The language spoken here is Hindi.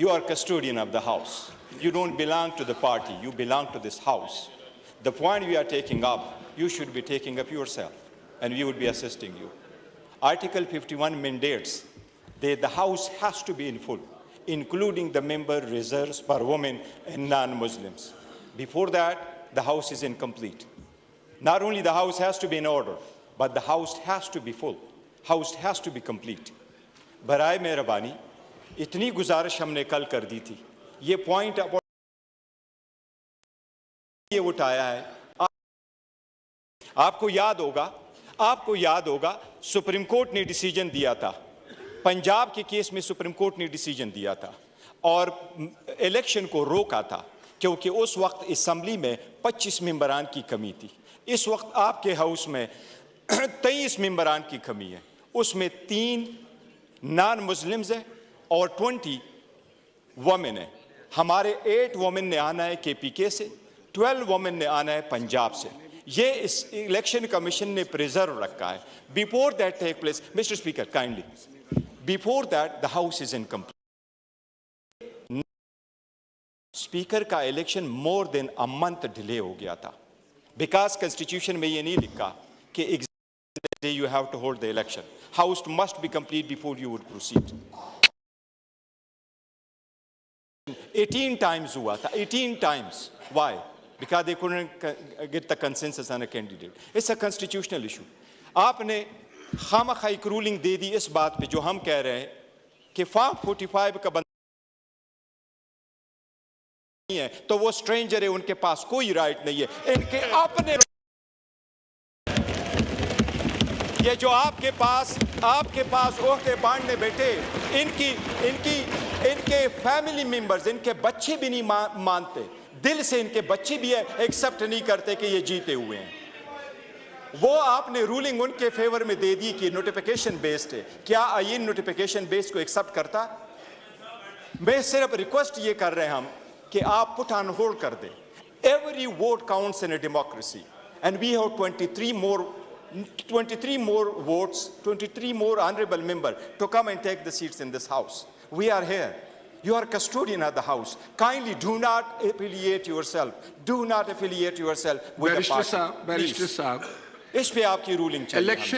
You are custodian of the house. You don't belong to the party. You belong to this house. The point we are taking up, you should be taking up yourself, and we would be assisting you. Article 51 mandates that the house has to be in full, including the member reserves for women and non-Muslims. Before that, the house is incomplete. Not only the house has to be in order, but the house has to be full. House has to be complete. बराए मेहरबानी इतनी गुजारिश हमने कल कर दी थी, ये पॉइंट ये उठाया है। आपको याद होगा सुप्रीम कोर्ट ने डिसीजन दिया था, पंजाब के केस में सुप्रीम कोर्ट ने डिसीजन दिया था और इलेक्शन को रोका था क्योंकि उस वक्त असेंबली में 25 मेंबरान की कमी थी। इस वक्त आपके हाउस में 23 मेंबरान की कमी है, उसमें 3 नॉन मुस्लिम्स है और 20 वुमेन है। हमारे 8 वुमेन ने आना है केपीके से, 12 वुमेन ने आना है पंजाब से। ये इस इलेक्शन कमीशन ने प्रिजर्व रखा है। Before that take place, mister speaker kindly, before that the house is incomplete. Speaker का election more than a month delay हो गया था, बिकॉज कॉन्स्टिट्यूशन में ये नहीं लिखा कि exact day you have to hold the election. House must be complete before you would proceed. 18 times हुआ था, 18 times. Why? Because they couldn't get the consensus on a candidate. It's a constitutional issue. आपने खामखा एक रूलिंग दे दी इस बात पे जो हम कह रहे हैं कि फॉर्म 45 का बंदा नहीं है तो वो स्ट्रेंजर है, उनके पास कोई राइट नहीं है। इनके अपने ये जो आपके पास ओहदे बांटने बैठे, इनके फैमिली मेंबर्स, इनके बच्चे भी नहीं मानते, दिल से इनके बच्चे भी एक्सेप्ट नहीं करते कि ये जीते हुए हैं। वो आपने रूलिंग उनके फेवर में दे दी कि नोटिफिकेशन बेस्ड है। क्या आईन नोटिफिकेशन बेस्ड को एक्सेप्ट करता? मैं सिर्फ रिक्वेस्ट ये कर रहे हैं हम कि आप पुट ऑन होल्ड कर दें। Every vote counts in a democracy and we have 23 more votes, 23 more honorable members to come and take the seats in this house. We are here. You are custodian of the house. Kindly do not affiliate yourself. Do not affiliate yourself with the party. Barrister Saab, इस पे आपकी रूलिंग चाहिए।